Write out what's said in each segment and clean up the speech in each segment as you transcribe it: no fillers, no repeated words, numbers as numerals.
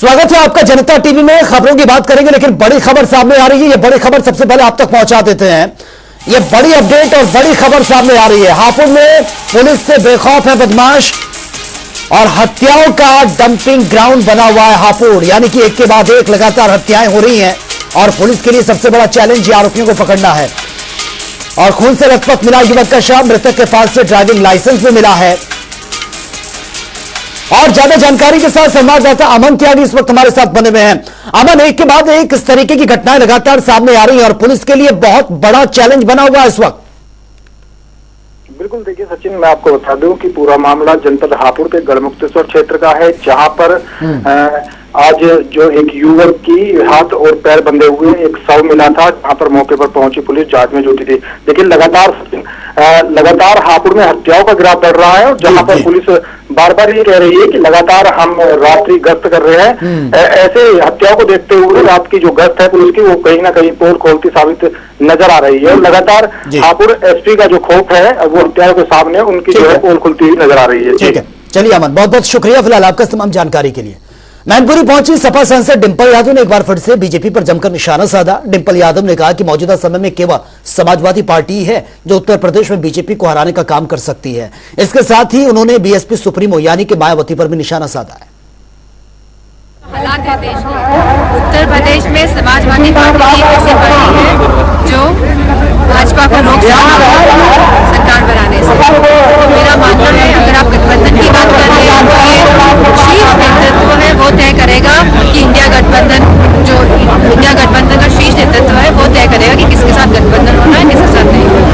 स्वागत है आपका जनता टीवी में। खबरों की बात करेंगे, लेकिन बड़ी खबर सामने आ रही है। ये बड़ी खबर सबसे पहले आप तक पहुंचा देते हैं। ये बड़ी अपडेट और बड़ी खबर सामने आ रही है। हापुड़ में पुलिस से बेखौफ है बदमाश और हत्याओं का डंपिंग ग्राउंड बना हुआ है हापुड़। यानी कि एक के बाद एक लगातार हत्याएं हो रही हैं और पुलिस के लिए सबसे बड़ा चैलेंज आरोपियों को पकड़ना है। और खून से लथपथ मिला युवक का शव। मृतक के पास से ड्राइविंग लाइसेंस भी मिला है। और ज्यादा जानकारी के साथ संवाददाता अमन त्यागी इस वक्त हमारे साथ बने हुए हैं। अमन, एक के बाद एक इस तरीके की घटनाएं लगातार सामने आ रही हैं और पुलिस के लिए बहुत बड़ा चैलेंज बना हुआ है इस वक्त। बिल्कुल, देखिए सचिन, मैं आपको बता दूं कि पूरा मामला जनपद हापुड़ के गढ़मुक्तेश्वर क्षेत्र का है, जहां पर आज जो एक युवक की हाथ और पैर बंधे हुए एक शव मिला था, जहां पर मौके पर पहुंची पुलिस जांच में जुटी थी। लेकिन लगातार हापुड़ में हत्याओं का ग्राफ बढ़ रहा है और जहां पर पुलिस बार बार ये कह रही है कि लगातार हम रात्रि गश्त कर रहे हैं। ऐसे हत्याओं को देखते हुए रात की जो गश्त है पुलिस की, वो कहीं ना कहीं पोल खोलती साबित नजर आ रही है। लगातार हापुड़ एसपी का जो खौफ है वो हत्याओं के सामने उनकी जो है पोल खुलती हुई नजर आ रही है। ठीक है, चलिए अमन, बहुत बहुत शुक्रिया फिलहाल आपका तमाम जानकारी के लिए। मैनपुरी पहुंची सपा सांसद डिंपल यादव ने एक बार फिर से बीजेपी पर जमकर निशाना साधा। डिंपल यादव ने कहा कि मौजूदा समय में केवल समाजवादी पार्टी है जो उत्तर प्रदेश में बीजेपी को हराने का काम कर सकती है। इसके साथ ही उन्होंने बीएसपी सुप्रीमो यानी कि मायावती पर भी निशाना साधा है। हालात है देश के, उत्तर प्रदेश में समाजवादी पार्टी एक ऐसी पार्टी है जो भाजपा को रोक सरकार बनाने से। तो मेरा मानना है, अगर आप गठबंधन की बात कर रहे हैं तो ये शीर्ष नेतृत्व है वो तय करेगा कि इंडिया गठबंधन का शीर्ष नेतृत्व है वो तय करेगा कि किसके साथ गठबंधन होना है, किसके साथ नहीं होना।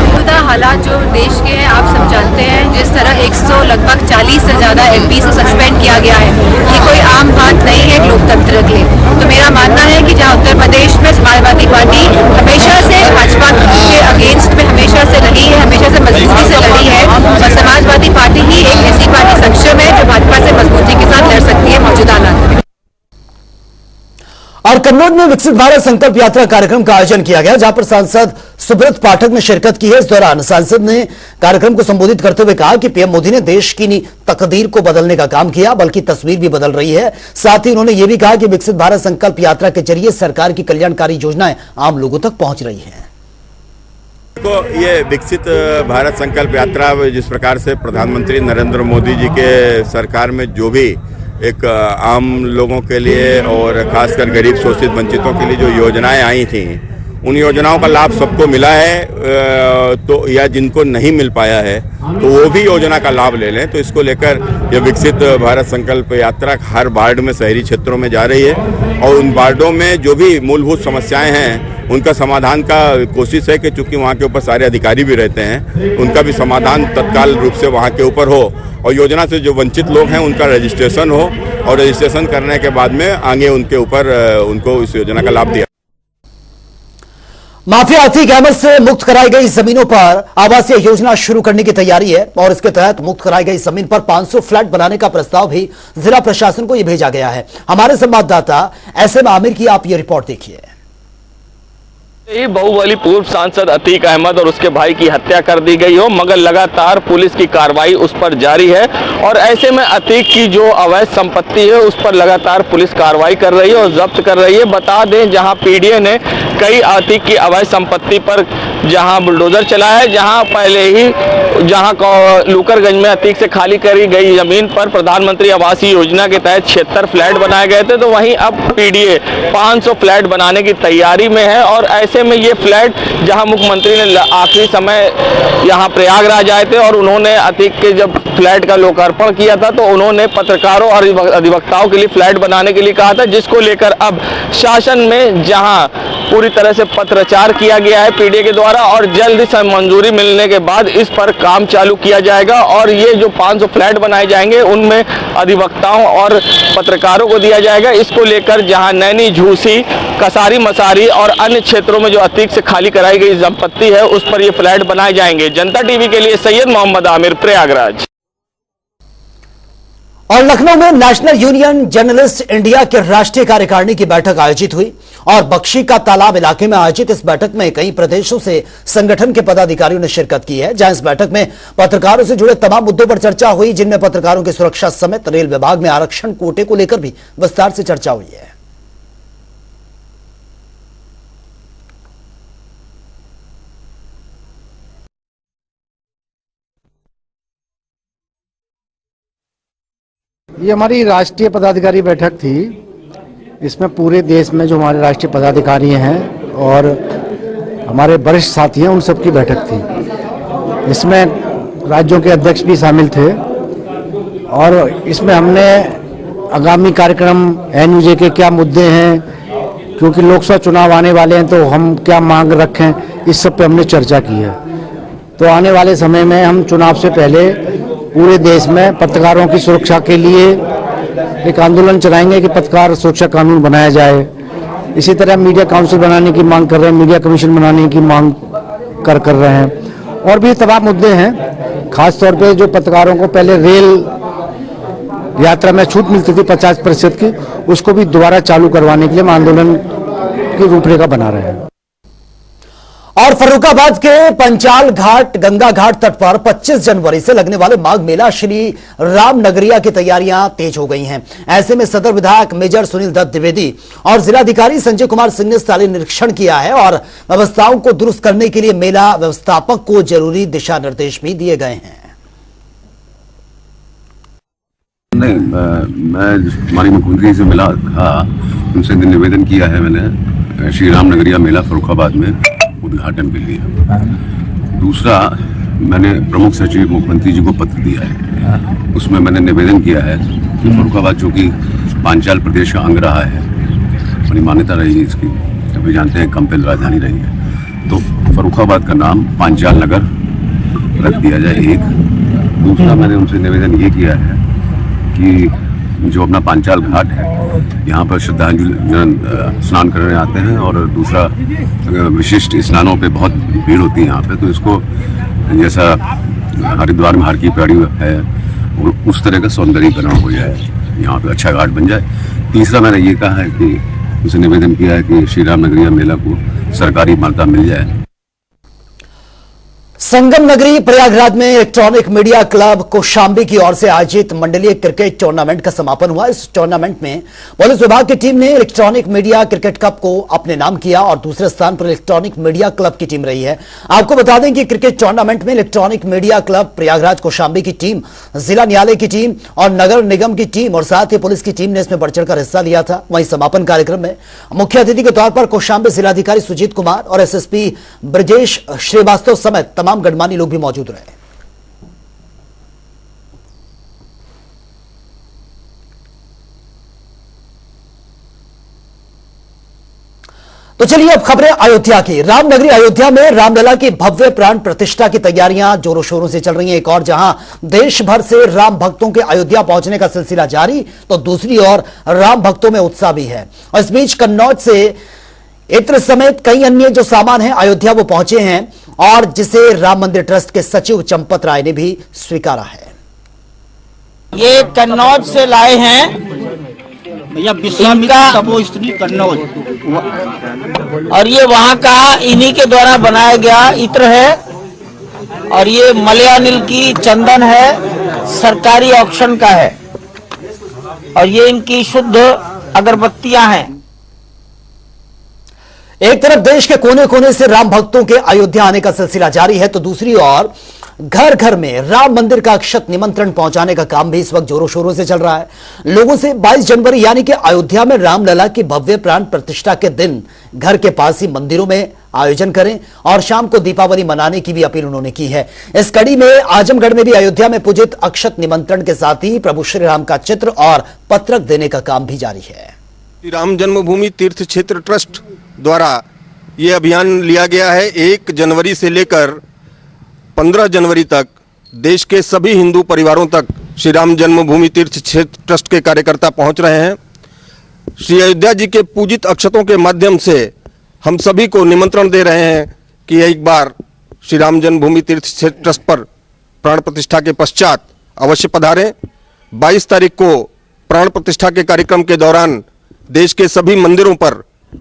हालात जो देश के हैं आप सब जानते हैं, जिस तरह 100 40 से ज्यादा एमपी से सस्पेंड किया गया है, ये कोई आम बात नहीं है लोकतंत्र के लिए। तो मेरा मानना है कि जहां उत्तर प्रदेश में समाजवादी पार्टी हमेशा से भाजपा के अगेंस्ट में हमेशा से रही है, हमेशा से मजबूती से लड़ी है, और समाजवादी पार्टी ही एक ऐसी पार्टी सक्षम है जो भाजपा से मजबूती के साथ लड़ सकती है मौजूदा हालात में। और कन्नौज में विकसित भारत संकल्प यात्रा कार्यक्रम का आयोजन किया गया, जहां पर सांसद सुब्रत पाठक ने शिरकत की है। इस दौरान सांसद ने कार्यक्रम को संबोधित करते हुए कहा कि पीएम मोदी ने देश की तकदीर को बदलने का काम किया, बल्कि तस्वीर भी बदल रही है। साथ ही उन्होंने यह भी कहा कि विकसित भारत संकल्प यात्रा के जरिए सरकार की कल्याणकारी योजनाएं आम लोगों तक पहुंच रही है। तो ये विकसित भारत संकल्प यात्रा जिस प्रकार से प्रधानमंत्री नरेंद्र मोदी जी के सरकार में जो भी एक आम लोगों के लिए और खासकर गरीब शोषित वंचितों के लिए जो योजनाएं आई थी, उन योजनाओं का लाभ सबको मिला है। तो या जिनको नहीं मिल पाया है तो वो भी योजना का लाभ ले लें। तो इसको लेकर ये विकसित भारत संकल्प यात्रा हर वार्ड में, शहरी क्षेत्रों में जा रही है और उन वार्डों में जो भी मूलभूत समस्याएं हैं उनका समाधान का कोशिश है कि चूंकि वहाँ के ऊपर सारे अधिकारी भी रहते हैं, उनका भी समाधान तत्काल रूप से वहाँ के ऊपर हो और योजना से जो वंचित लोग हैं उनका रजिस्ट्रेशन हो और रजिस्ट्रेशन करने के बाद में आगे उनके ऊपर उनको इस योजना का लाभ दिया। माफिया अतीक अहमद से मुक्त कराई गई जमीनों पर आवासीय योजना शुरू करने की तैयारी है और इसके तहत मुक्त कराई गई जमीन पर 500 फ्लैट बनाने का प्रस्ताव भी जिला प्रशासन को यह भेजा गया है। हमारे संवाददाता एसएम आमिर की आप ये रिपोर्ट देखिए। बाहुबली पूर्व सांसद अतीक अहमद और उसके भाई की हत्या कर दी गई हो, मगर लगातार पुलिस की कार्रवाई उस पर जारी है और ऐसे में अतीक की जो अवैध संपत्ति है उस पर लगातार पुलिस कार्रवाई कर रही है और जब्त कर रही है। बता दें, जहां पीडीए ने कई अतीक की अवैध संपत्ति पर जहां बुलडोजर चला है, जहां पहले ही लूकरगंज में अतीक से खाली करी गई जमीन पर प्रधानमंत्री आवास योजना के तहत 76 फ्लैट बनाए गए थे, तो वहीं अब पीडीए 500 फ्लैट बनाने की तैयारी में है। और ऐसे में ये फ्लैट जहां मुख्यमंत्री ने आखिरी समय यहां प्रयागराज आए थे और उन्होंने अतीक के जब फ्लैट का लोकार्पण किया था तो उन्होंने पत्रकारों और अधिवक्ताओं के लिए फ्लैट बनाने के लिए कहा था, जिसको लेकर अब शासन में जहां पूरी तरह से पत्राचार किया गया है पीडीए के द्वारा और जल्द ही मंजूरी मिलने के बाद इस पर काम चालू किया जाएगा और ये जो 500 फ्लैट बनाए जाएंगे उनमें अधिवक्ताओं और पत्रकारों को दिया जाएगा। इसको लेकर जहां नैनी, झूसी, कसारी, मसारी और अन्य क्षेत्रों में जो अतीक से खाली कराई गई संपत्ति है उस पर ये फ्लैट बनाए जाएंगे। जनता टीवी के लिए सैयद मोहम्मद आमिर, प्रयागराज। और लखनऊ में नेशनल यूनियन जर्नलिस्ट इंडिया के राष्ट्रीय कार्यकारिणी की बैठक आयोजित हुई और बख्शी का तालाब इलाके में आयोजित इस बैठक में कई प्रदेशों से संगठन के पदाधिकारियों ने शिरकत की है, जहां इस बैठक में पत्रकारों से जुड़े तमाम मुद्दों पर चर्चा हुई, जिनमें पत्रकारों की सुरक्षा समेत रेल विभाग में आरक्षण कोटे को लेकर भी विस्तार से चर्चा हुई है। ये हमारी राष्ट्रीय पदाधिकारी बैठक थी। इसमें पूरे देश में जो हमारे राष्ट्रीय पदाधिकारी हैं और हमारे वरिष्ठ साथी हैं, उन सब की बैठक थी। इसमें राज्यों के अध्यक्ष भी शामिल थे और इसमें हमने आगामी कार्यक्रम एनयूजे के क्या मुद्दे हैं, क्योंकि लोकसभा चुनाव आने वाले हैं, तो हम क्या मांग रखें, इस सब पे हमने चर्चा की है। तो आने वाले समय में हम चुनाव से पहले पूरे देश में पत्रकारों की सुरक्षा के लिए एक आंदोलन चलाएंगे कि पत्रकार सुरक्षा कानून बनाया जाए। इसी तरह मीडिया काउंसिल बनाने की मांग कर रहे हैं, मीडिया कमीशन बनाने की मांग कर रहे हैं और भी तमाम मुद्दे हैं। खासतौर पे जो पत्रकारों को पहले रेल यात्रा में छूट मिलती थी 50% की, उसको भी दोबारा चालू करवाने के लिए हम आंदोलन की रूपरेखा बना रहे हैं। और फर्रुखाबाद के पंचाल घाट गंगा घाट तट पर 25 जनवरी से लगने वाले माघ मेला श्री राम नगरिया की तैयारियां तेज हो गई हैं। ऐसे में सदर विधायक मेजर सुनील दत्त द्विवेदी और जिलाधिकारी संजय कुमार सिंह ने स्थलीय निरीक्षण किया है और व्यवस्थाओं को दुरुस्त करने के लिए मेला व्यवस्थापक को जरूरी दिशा निर्देश भी दिए गए हैं। नहीं, मैं हमारी मुख्यमंत्री से मिला था, उनसे निवेदन किया है मैंने श्री राम नगरिया मेला फर्रुखाबाद में उद्घाटन के लिए। दूसरा, मैंने प्रमुख सचिव मुख्यमंत्री जी को पत्र दिया है, उसमें मैंने निवेदन किया है कि फर्रुखाबाद जो कि पांचाल प्रदेश का अंग रहा है, बड़ी मान्यता रही है इसकी, अभी जानते हैं कंपेल राजधानी रही है, तो फर्रुखाबाद का नाम पांचाल नगर रख दिया जाए। एक दूसरा, मैंने उनसे निवेदन ये किया है कि जो अपना पांचाल घाट है, यहाँ पर श्रद्धालु स्नान करने आते हैं और दूसरा विशिष्ट स्नानों पे बहुत भीड़ होती है यहाँ पे, तो इसको जैसा हरिद्वार में हर की पैड़ी है उस तरह का सौंदर्यीकरण हो जाए, यहाँ पे अच्छा घाट बन जाए। तीसरा, मैंने ये कहा है कि उसे निवेदन किया है कि श्री राम नगरिया मेला को सरकारी मान्यता मिल जाए। संगम नगरी प्रयागराज में इलेक्ट्रॉनिक मीडिया क्लब कौशाम्बी की ओर से आयोजित मंडलीय क्रिकेट टूर्नामेंट का समापन हुआ। इस टूर्नामेंट में पुलिस विभाग की टीम ने इलेक्ट्रॉनिक मीडिया क्रिकेट कप को अपने नाम किया और दूसरे स्थान पर इलेक्ट्रॉनिक मीडिया क्लब की टीम रही है। आपको बता दें कि क्रिकेट टूर्नामेंट में electronic media club Prayagraj Kaushambi की टीम, जिला न्यायालय की टीम और नगर निगम की टीम और साथ ही पुलिस की टीम ने इसमें बढ़ चढ़कर हिस्सा लिया था। वहीं समापन कार्यक्रम में मुख्य अतिथि के तौर पर कौशाम्बी जिलाधिकारी सुजीत कुमार और एसएसपी ब्रजेश श्रीवास्तव समेत तमाम गणमान्य लोग भी मौजूद रहे। तो चलिए अब खबरें अयोध्या की। रामनगरी अयोध्या में रामलला की भव्य प्राण प्रतिष्ठा की तैयारियां जोरों शोरों से चल रही हैं। एक और जहां देश भर से राम भक्तों के अयोध्या पहुंचने का सिलसिला जारी, तो दूसरी ओर राम भक्तों में उत्साह भी है। और इस बीच कन्नौज से इत्र समेत कई अन्य जो सामान है अयोध्या वो पहुंचे हैं और जिसे राम मंदिर ट्रस्ट के सचिव चंपत राय ने भी स्वीकारा है। ये कन्नौज से लाए हैं भैया, विश्वामित्र तपोस्त्री कन्नौज, और ये वहाँ का इन्हीं के द्वारा बनाया गया इत्र है और ये मलयानिल की चंदन है, सरकारी ऑक्शन का है और ये इनकी शुद्ध अगरबत्तियां हैं। एक तरफ देश के कोने कोने से राम भक्तों के अयोध्या आने का सिलसिला जारी है, तो दूसरी ओर घर घर में राम मंदिर का अक्षत निमंत्रण पहुंचाने का काम भी इस वक्त जोरों शोरों से चल रहा है। लोगों से 22 जनवरी यानी कि अयोध्या में रामलला की भव्य प्राण प्रतिष्ठा के दिन घर के पास ही मंदिरों में आयोजन करें और शाम को दीपावली मनाने की भी अपील उन्होंने की है। इस कड़ी में आजमगढ़ में भी अयोध्या में पूजित अक्षत निमंत्रण के साथ ही प्रभु श्री राम का चित्र और पत्रक देने का काम भी जारी है। श्री राम जन्मभूमि तीर्थ क्षेत्र ट्रस्ट द्वारा ये अभियान लिया गया है। 1 जनवरी से लेकर 15 जनवरी तक देश के सभी हिंदू परिवारों तक श्री राम जन्मभूमि तीर्थ क्षेत्र ट्रस्ट के कार्यकर्ता पहुंच रहे हैं। श्री अयोध्या जी के पूजित अक्षतों के माध्यम से हम सभी को निमंत्रण दे रहे हैं कि एक बार श्री राम जन्मभूमि तीर्थ क्षेत्र ट्रस्ट पर प्राण प्रतिष्ठा के पश्चात अवश्य पधारें। 22 तारीख को प्राण प्रतिष्ठा के कार्यक्रम के दौरान देश के सभी मंदिरों पर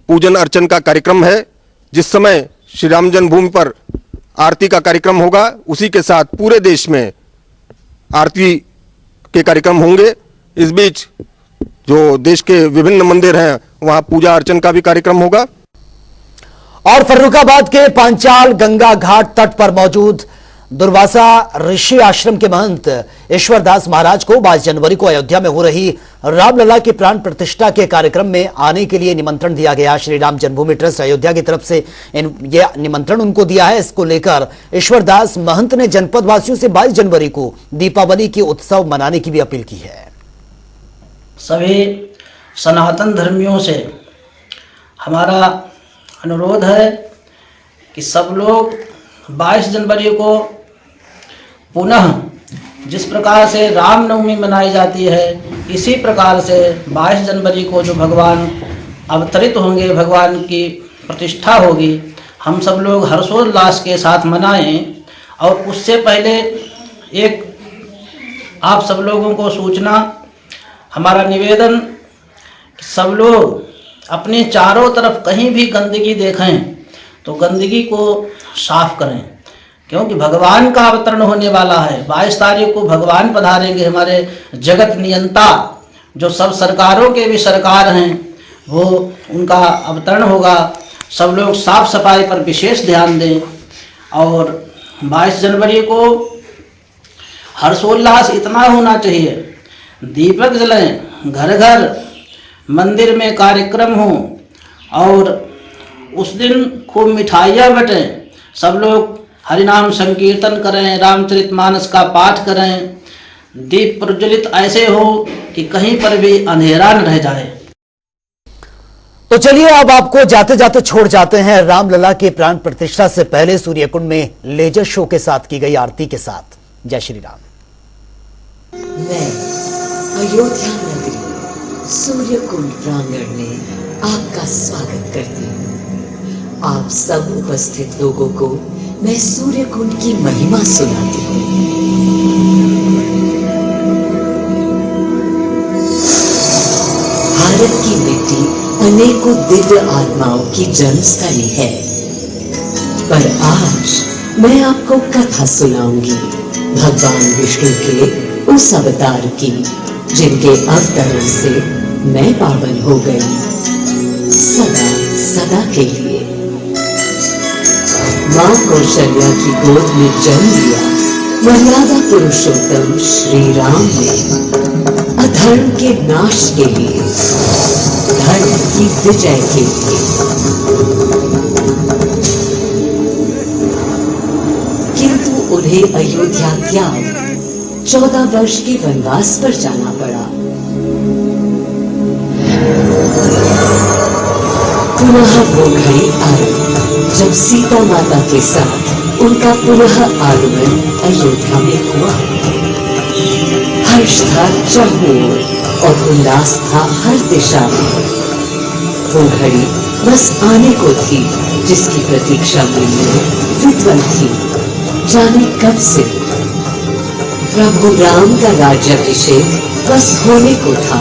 पूजन अर्चन का कार्यक्रम है। जिस समय श्री राम जन्मभूमि पर आरती का कार्यक्रम होगा, उसी के साथ पूरे देश में आरती के कार्यक्रम होंगे। इस बीच जो देश के विभिन्न मंदिर हैं वहां पूजा अर्चन का भी कार्यक्रम होगा। और फर्रुखाबाद के पांचाल गंगा घाट तट पर मौजूद दुर्वासा ऋषि आश्रम के महंत ईश्वरदास महाराज को 22 जनवरी को अयोध्या में हो रही रामलला की प्राण प्रतिष्ठा के कार्यक्रम में आने के लिए निमंत्रण दिया गया। श्री राम जन्मभूमि ट्रस्ट अयोध्या की तरफ से यह निमंत्रण उनको दिया है। इसको लेकर ईश्वरदास महंत ने जनपद वासियों से 22 जनवरी को दीपावली की उत्सव मनाने की भी अपील की है। सभी सनातन धर्मियों से हमारा अनुरोध है कि सब लोग 22 जनवरी को पुनः जिस प्रकार से रामनवमी मनाई जाती है, इसी प्रकार से 22 जनवरी को जो भगवान अवतरित होंगे, भगवान की प्रतिष्ठा होगी, हम सब लोग हर्षोल्लास के साथ मनाएं। और उससे पहले एक आप सब लोगों को सूचना, हमारा निवेदन कि सब लोग अपने चारों तरफ कहीं भी गंदगी देखें तो गंदगी को साफ करें, क्योंकि भगवान का अवतरण होने वाला है। 22 तारीख को भगवान पधारेंगे, हमारे जगत नियंता जो सब सरकारों के भी सरकार हैं, वो उनका अवतरण होगा। सब लोग साफ सफाई पर विशेष ध्यान दें। और 22 जनवरी को हर्षोल्लास इतना होना चाहिए, दीपक जलें, घर घर मंदिर में कार्यक्रम हो और उस दिन खूब मिठाइयाँ बटें, सब लोग हरिनाम संकीर्तन करें, रामचरितमानस का पाठ करें, दीप प्रज्वलित ऐसे हो कि कहीं पर भी अंधेरा न रह जाए। तो चलिए अब आपको जाते जाते छोड़ जाते हैं रामलला के प्राण प्रतिष्ठा से पहले सूर्यकुंड में लेजर शो के साथ की गई आरती के साथ। जय श्री राम। मैं अयोध्या नगरी सूर्यकुंड प्रांगण में आपका स्वागत करती हूँ। आप सब उपस्थित लोगों को मैं सूर्यकुंड की महिमा सुनाती हूँ। भारत की मिट्टी अनेकों दिव्य आत्माओं की जन्मस्थली है, पर आज मैं आपको कथा सुनाऊंगी भगवान विष्णु के उस अवतार की, जिनके अवतरण से मैं पावन हो गई सदा सदा के लिए। मां कौशल्या की गोद में जन्म लिया मर्यादा पुरुषोत्तम श्री राम ने अधर्म के नाश के लिए, धर्म की विजय के लिए। किंतु उन्हें अयोध्या त्याग 14 वर्ष के वनवास पर जाना पड़ा। पुनः वो घड़ी आई जब सीता माता के साथ उनका पुनः आगमन अयोध्या में हुआ। हर्ष था चारों और उल्लास था हर दिशा में। वो घड़ी बस आने को थी जिसकी प्रतीक्षा में विद्वान थी, जाने कब से। प्रभु राम का राज्याभिषेक बस होने को था,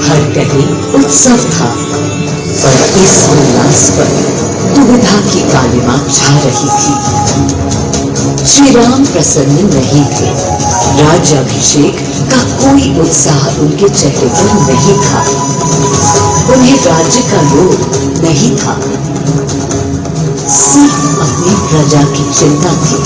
हर कहीं उत्सव था, पर इस उल्लास पर दुविधा की कालिमा छा रही थी। श्री राम प्रसन्न नहीं थे, राज्याभिषेक का कोई उत्साह उनके चेहरे पर नहीं था, उन्हें राज्य का लोभ नहीं था, सिर्फ अपनी प्रजा की चिंता थी।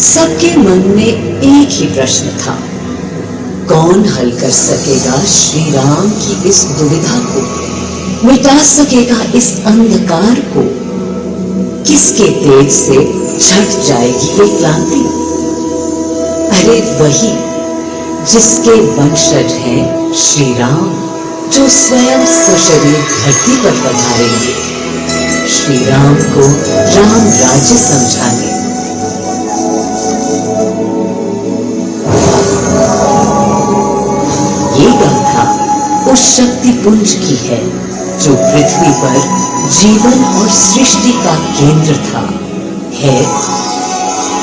सबके मन में एक ही प्रश्न था, कौन हल कर सकेगा श्री राम की इस दुविधा को, मिटा सकेगा इस अंधकार को, किसके तेज से छट जाएगी ये क्रांति। अरे वही जिसके वंशज हैं श्री राम, जो स्वयं सशरीर धरती पर पधारेंगे श्री राम को राम राज्य समझाने। ये गाथा उस शक्ति पुंज की है जो पृथ्वी पर जीवन और सृष्टि का केंद्र था, है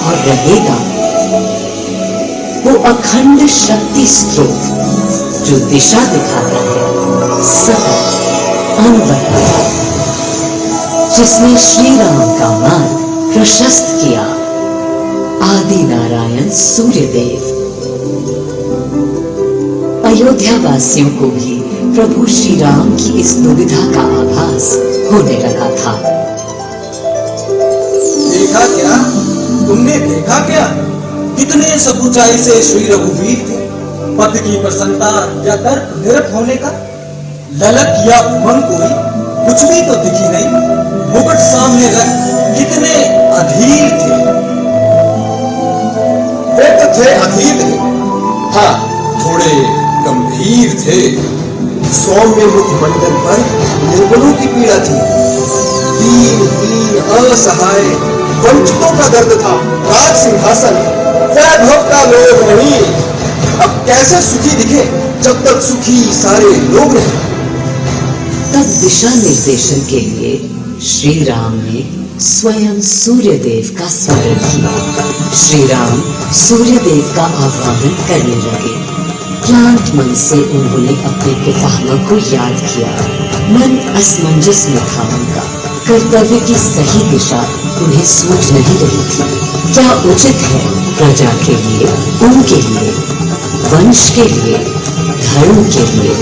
और रहेगा। वो अखंड शक्ति स्रोत जो दिशा दिखाता है सतत अनवरत, जिसने श्री राम का मार्ग प्रशस्त किया। आदि नारायण सूर्यदेव। अयोध्या वासियों को भी प्रभु श्री राम की इस दुविधा का आभास होने लगा था। देखा क्या? तुमने देखा क्या? कितने सब ऊंचाई से श्री रघुवीर थे। पद की प्रसन्नता या दर्प निरत होने का ललक या उमंग कोई कुछ भी तो दिखी नहीं। मुकुट सामने रख कितने अधीर थे। वे तो थे अधीर थे, हाँ थोड़े गंभीर थे। सौम्य मुखमंडल पर निर्बलों की पीड़ा थी। दीन दीन असहाय वंचितों का दर्द था। राज सिंहासन वैभव का लोभ नहीं। अब कैसे सुखी दिखे जब तक सुखी सारे लोग रहे। तब दिशा निर्देशन के लिए श्री राम ने स्वयं सूर्यदेव का स्मरण किया। श्री राम सूर्यदेव का आह्वान करने लगे। क्लांत मन से उन्होंने अपने पितामह को याद किया। मन असमंजस में था उनका। कर्तव्य की सही दिशा उन्हें सूझ नहीं रही थी। क्या उचित है प्रजा के लिए, उनके लिए, वंश के लिए, धर्म के लिए,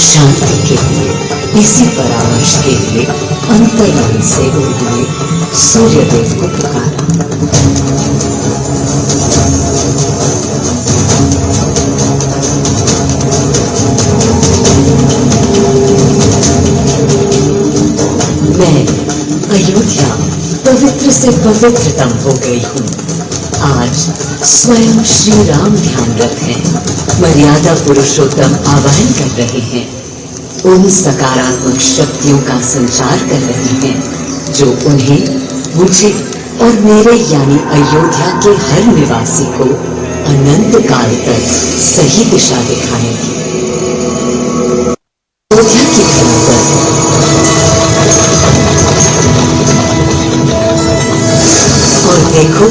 शांति के लिए, इसी परामर्श के लिए अंतर्मन से उन्होंने सूर्यदेव को पुकारा। मैं अयोध्या पवित्र से पवित्रतम हो गई हूँ। आज स्वयं श्री राम ध्यान रखें, मर्यादा पुरुषोत्तम आवाहन कर रहे हैं। उन सकारात्मक शक्तियों का संचार कर रहे हैं जो उन्हें, मुझे और मेरे यानी अयोध्या के हर निवासी को अनंत काल तक सही दिशा दिखाएंगे। अयोध्या की धरती पर और देखो,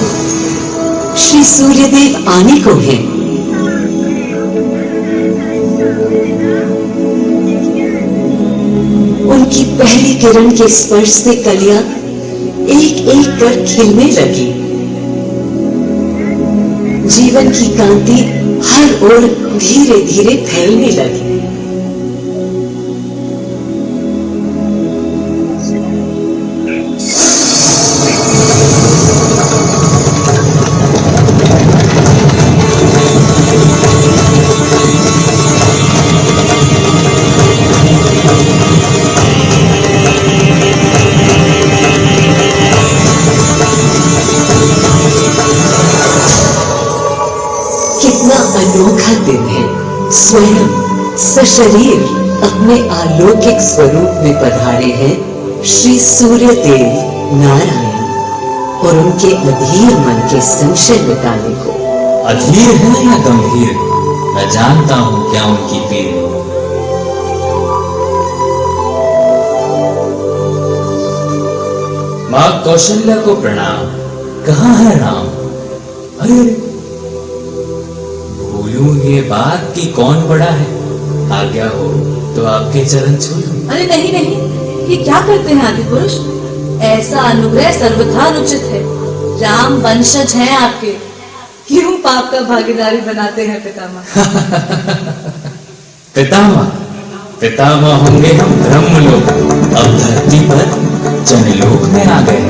श्री सूर्यदेव आने को हैं। उनकी पहली किरण के स्पर्श से कलियां एक एक कर खिलने लगी। जीवन की कांति हर ओर धीरे धीरे फैलने लगी। अनोखा दिन है। स्वयं सशरीर अपने अलौकिक स्वरूप में पधारे हैं श्री सूर्यदेव नारायण और उनके अधीर मन के संशय मिटाने को। अधीर है या गंभीर, मैं जानता हूँ क्या उनकी पीड़। माँ कौशल्या को प्रणाम। कहाँ है राम? अरे भूलूं ये बात कि कौन बड़ा है। आज्ञा हो तो आपके चरण छू लूं। अरे नहीं नहीं, ये क्या करते हैं आदि पुरुष? ऐसा अनुग्रह सर्वथा अनुचित है। राम वंशज हैं आपके, क्यों पाप का भागीदारी बनाते हैं पितामह? पितामह पितामह होंगे हम ब्रह्मलोक, अब धरती पर जनलोक में आ गए।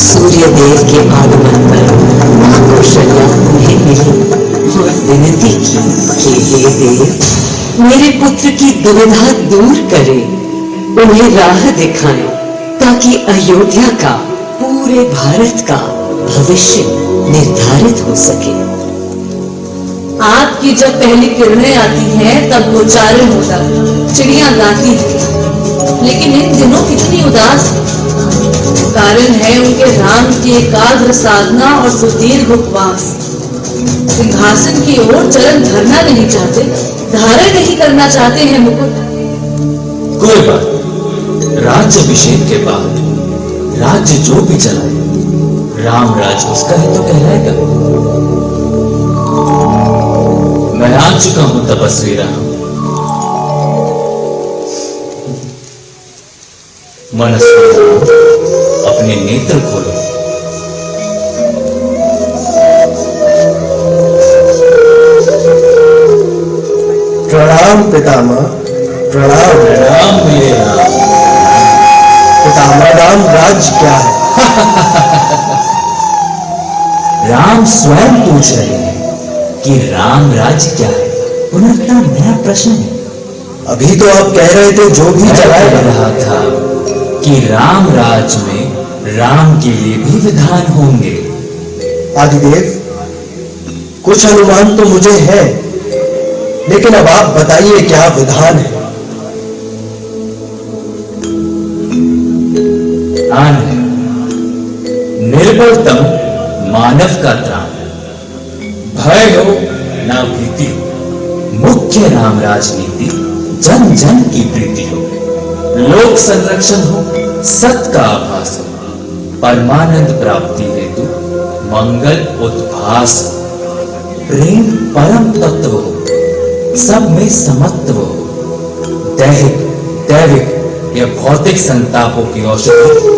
सूर्यदेव के आगमन पर माँ कौशल्या उन्हें मिली और विनती की कि हे देव, मेरे पुत्र की दुविधा दूर करें, उन्हें राह दिखाएं ताकि अयोध्या का, पूरे भारत का भविष्य निर्धारित हो सके। आपकी जब पहली किरणें आती हैं तब गोचारण होता, चिड़िया गाती है, लेकिन इन दिनों कितनी उदास है। कारण है उनके राम की एकाग्र साधना और सुदीर्घ उपवास। सिंहासन की ओर चरण धरना नहीं चाहते, धारण नहीं करना चाहते हैं मुकुट। कोई बात, राज्य अभिषेक के बाद राज्य जो भी चलाए राम राज उसका ही तो कहलाएगा। मैं आ चुका हूं तपस्वी राम। मनस्वी राम, अपने नेत्र खोलो। प्रणाम पितामह, प्रणाम। राम मेरे राम। पितामह, राम राज क्या है? राम स्वयं पूछ रहे हैं कि राम राज्य क्या है। पुनः नया प्रश्न है। अभी तो आप कह रहे थे जो भी चलाए रहा था कि राम राज में राम के लिए भी विधान होंगे। आदिदेव, कुछ अनुमान तो मुझे है, लेकिन अब आप बताइए क्या विधान है? निर्बलतम मानव का त्राण, भय हो ना भीति हो। मुख्य राम राजनीति जन जन की प्रीति हो। लोक संरक्षण हो, सत का आभास हो। परमानंद प्राप्ति हेतु मंगल उद्भास हो। प्रेम परम तत्व हो, सब में समत्व हो। दैहिक दैविक या भौतिक संतापों की औषधि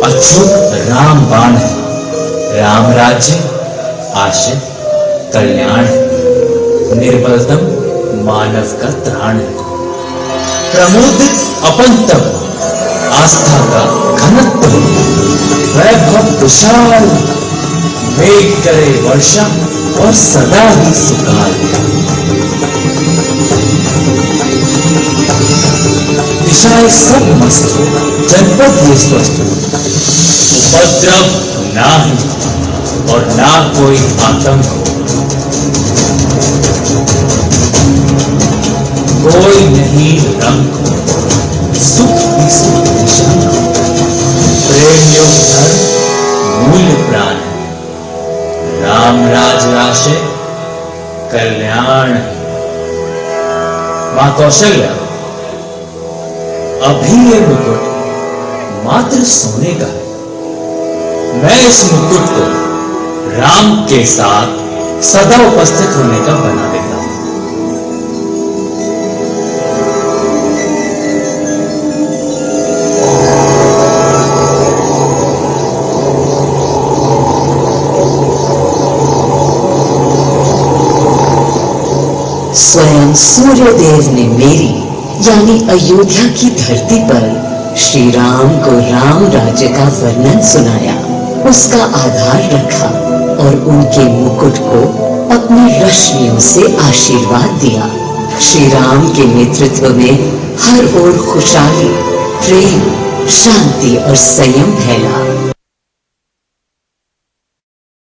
अछूत राम बाण है। राम राज्य आशय कल्याण है। निर्बलतम मानव का त्राण है। प्रमुदित अपंतव, आस्था का घनत्व, वैभव विशाल, मेघ करे वर्षा और सदा ही सुकाल। दिशाएं सब मस्त हो, जनपद ये स्वस्थ हो। उपद्रव ना ही और ना कोई आतंक हो। कोई नहीं रंग हो, सुख ही सुख निशान हो। प्रेम योग धर्म मूल्य प्राण है। राम राज राशे कल्याण है। मां कौशल्या, अभी ये मुकुट मात्र सोने का है। मैं इस मुकुट को राम के साथ सदा उपस्थित होने का बना देता हूं। स्वयं सूर्यदेव ने मेरी यानी अयोध्या की धरती पर श्री राम को राम राज्य का वर्णन सुनाया, उसका आधार रखा और उनके मुकुट को अपनी रश्मियों से आशीर्वाद दिया। श्री राम के नेतृत्व में हर ओर खुशहाली, प्रेम, शांति और संयम फैला।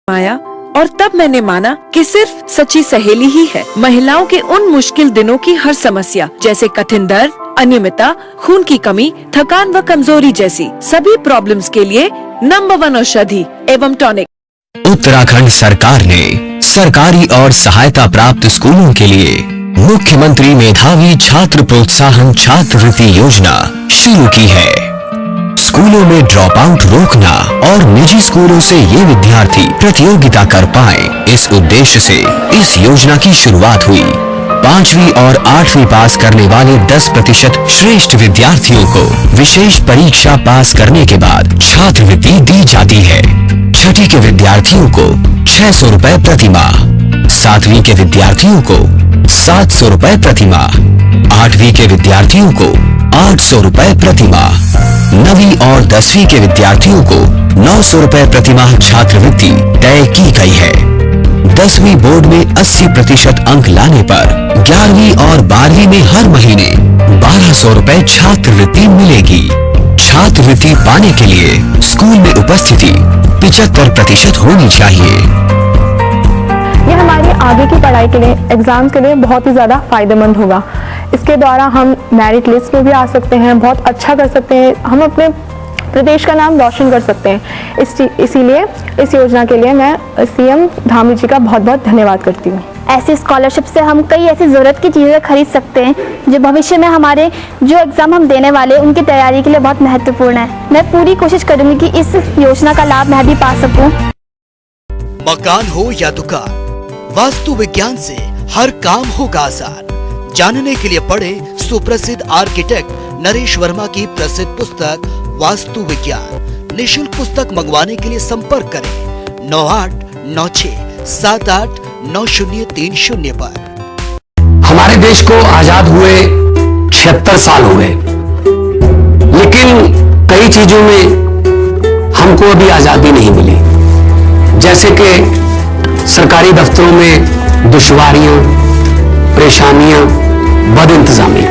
माया और तब मैंने माना कि सिर्फ सच्ची सहेली ही है महिलाओं के उन मुश्किल दिनों की हर समस्या, जैसे कठिन दर्द, अनियमितता, खून की कमी, थकान व कमजोरी जैसी सभी प्रॉब्लम्स के लिए नंबर 1 औषधि एवं टॉनिक। उत्तराखंड सरकार ने सरकारी और सहायता प्राप्त स्कूलों के लिए मुख्यमंत्री मेधावी छात्र प्रोत्साहन छात्रवृत्ति योजना शुरू की है। स्कूलों में ड्रॉप आउट रोकना और निजी स्कूलों से ये विद्यार्थी प्रतियोगिता कर पाए, इस उद्देश्य से इस योजना की शुरुआत हुई। 5वीं और 8वीं पास करने वाले 10% श्रेष्ठ विद्यार्थियों को विशेष परीक्षा पास करने के बाद छात्रवृत्ति दी जाती है। 6ठी के विद्यार्थियों को 600 रुपए प्रति माह, 7वीं के विद्यार्थियों को 700 रुपए प्रति माह, 8वीं के विद्यार्थियों को 800 रुपए प्रति माह, 9वीं और 10वीं के विद्यार्थियों को 900 रुपए प्रति माह छात्रवृत्ति तय की गई है। 10वीं बोर्ड में 80% अंक लाने पर 11वीं और 12वीं में हर महीने 1200 रुपए छात्रवृत्ति मिलेगी। छात्रवृत्ति पाने के लिए स्कूल में उपस्थिति 75% होनी चाहिए। ये हमारी आगे की पढ़ाई के लिए, एग्जाम्स के लिए बहुत ही ज़्यादा फायदेमंद होगा। इसके द्वारा हम मेरिट लिस्ट में भी आ सकते हैं, बहुत अच्छा कर सकते हैं, हम अपने प्रदेश का नाम रोशन कर सकते हैं। इसीलिए इस योजना के लिए मैं सीएम धामी जी का बहुत बहुत धन्यवाद करती हूँ। ऐसी स्कॉलरशिप से हम कई ऐसी ज़रूरत की चीज़ें खरीद सकते हैं जो भविष्य में हमारे जो एग्ज़ाम हम देने वाले उनकी तैयारी के लिए बहुत महत्वपूर्ण है। मैं पूरी कोशिश करूँगी कि इस योजना का लाभ मैं भी पा सकूँ। मकान हो या दुकान, वास्तु विज्ञान से हर काम होगा आसान। जानने के लिए पढ़े सुप्रसिद्ध आर्किटेक्ट नरेश वर्मा की प्रसिद्ध पुस्तक वास्तु विज्ञान। निःशुल्क पुस्तक मंगवाने के लिए संपर्क करें 9896789030 पर। हमारे देश को आजाद हुए 76 साल हो गए, लेकिन कई चीजों में हमको अभी आजादी नहीं मिली। जैसे कि सरकारी दफ्तरों में दुश्वारियां, परेशानियां, बदइंतजामी।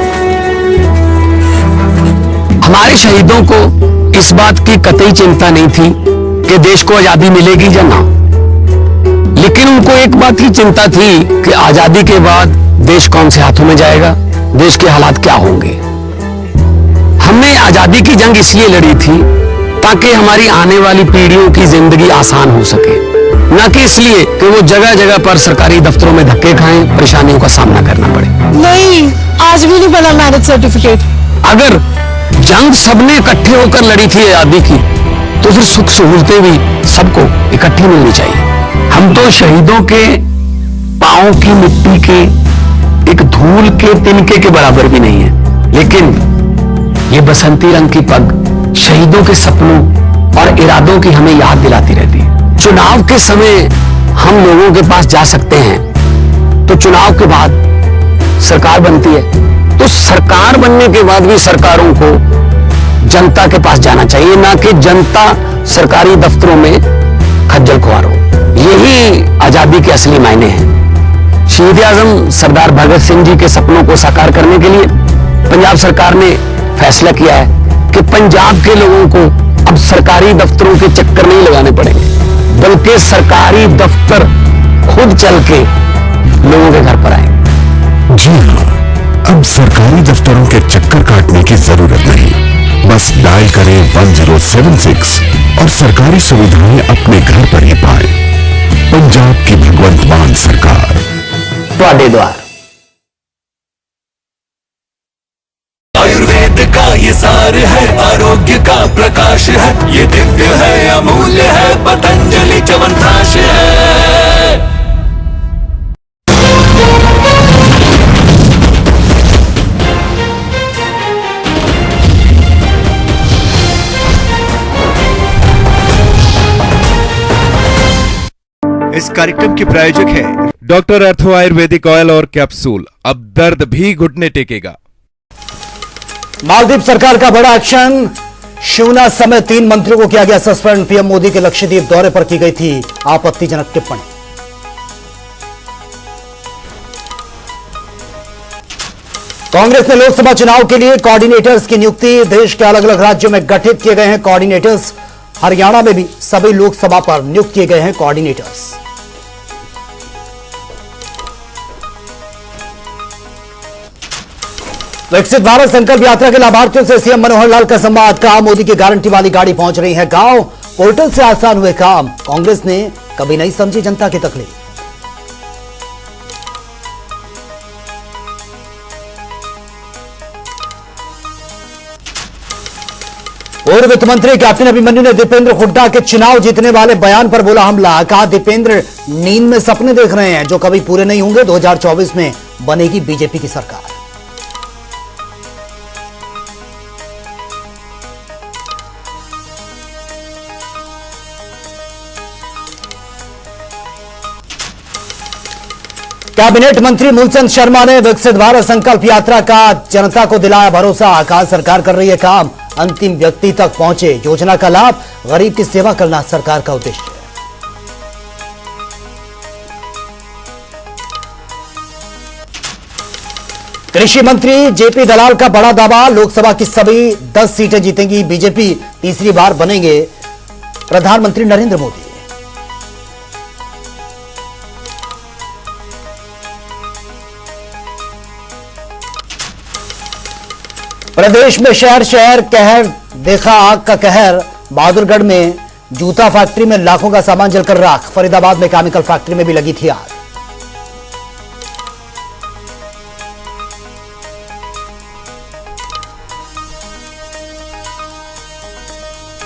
हमारे शहीदों को इस बात की कतई चिंता नहीं थी कि देश को आजादी मिलेगी या ना, लेकिन उनको एक बात की चिंता थी कि आजादी के बाद देश कौन से हाथों में जाएगा, देश के हालात क्या होंगे। हमने आजादी की जंग इसलिए लड़ी थी ताकि हमारी आने वाली पीढ़ियों की जिंदगी आसान हो सके, न कि इसलिए कि वो जगह जगह पर सरकारी दफ्तरों में धक्के खाएं, परेशानियों का सामना करना पड़े। नहीं, आज भी नहीं बना मैरिज सर्टिफिकेट। अगर जंग सबने इकट्ठे होकर लड़ी थी आजादी की, तो फिर सुख सहूलतें भी सबको इकट्ठी मिलनी चाहिए। हम तो शहीदों के पांव की मिट्टी के एक धूल के तिनके के बराबर भी नहीं है, लेकिन ये बसंती रंग की पग शहीदों के सपनों और इरादों की हमें याद दिलाती रहती है। चुनाव के समय हम लोगों के पास जा सकते हैं, तो चुनाव के बाद सरकार बनती है, तो सरकार बनने के बाद भी सरकारों को जनता के पास जाना चाहिए, ना कि जनता सरकारी दफ्तरों में खज्जल खुआर हो। यही आजादी के असली मायने हैं। शहीद आजम सरदार भगत सिंह जी के सपनों को साकार करने के लिए पंजाब सरकार ने फैसला किया है कि पंजाब के लोगों को अब सरकारी दफ्तरों के चक्कर नहीं लगाने पड़ेंगे, बल्कि सरकारी दफ्तर खुद चल के लोगों के घर पर आएंगे। जी हाँ, अब सरकारी दफ्तरों के चक्कर काटने की जरूरत नहीं, बस डायल करें 1076 और सरकारी सुविधाएं अपने घर पर ही पाएं। पंजाब की भगवंत मान सरकार ਤੁਹਾਡੇ द्वार। आयुर्वेद का ये सार है, आरोग्य का प्रकाश है, ये दिव्य है, अमूल्य है, पतंजलि च्यवनप्राश है। इस कार्यक्रम के प्रायोजक है डॉक्टर अर्थो आयुर्वेदिक ऑयल और कैप्सूल। अब दर्द भी घुटने टेकेगा। मालदीव सरकार का बड़ा एक्शन, शिवनाथ समेत 3 मंत्रियों को किया गया सस्पेंड। पीएम मोदी के लक्षद्वीप दौरे पर की गई थी आपत्तिजनक टिप्पणी। कांग्रेस ने लोकसभा चुनाव के लिए कोऑर्डिनेटर्स की नियुक्ति, देश के अलग अलग राज्यों में गठित किए गए हैं कोऑर्डिनेटर्स। हरियाणा में भी सभी लोकसभा पर नियुक्त किए गए हैं कोऑर्डिनेटर्स। विकसित भारत संकल्प यात्रा के लाभार्थियों से सीएम मनोहर लाल का संवाद। कहा, मोदी की गारंटी वाली गाड़ी पहुंच रही है गांव, पोर्टल से आसान हुए काम। कांग्रेस ने कभी नहीं समझी जनता की तकलीफ। पूर्व वित्त मंत्री कैप्टन अभिमन्यु ने दीपेंद्र हुड्डा के चुनाव जीतने वाले बयान पर बोला हमला। कहा, दीपेंद्र नींद में सपने देख रहे हैं जो कभी पूरे नहीं होंगे। 2024 में बनेगी बीजेपी की सरकार। कैबिनेट मंत्री मूलचंद शर्मा ने विकसित भारत संकल्प यात्रा का जनता को दिलाया भरोसा। कहा, सरकार कर रही है काम, अंतिम व्यक्ति तक पहुंचे योजना का लाभ, गरीब की सेवा करना सरकार का उद्देश्य है। कृषि मंत्री जेपी दलाल का बड़ा दावा, लोकसभा की सभी 10 सीटें जीतेंगी बीजेपी, तीसरी बार बनेंगे प्रधानमंत्री नरेंद्र मोदी। प्रदेश में शहर शहर कहर देखा आग का कहर। बहादुरगढ़ में जूता फैक्ट्री में लाखों का सामान जलकर राख। फरीदाबाद में केमिकल फैक्ट्री में भी लगी थी आग।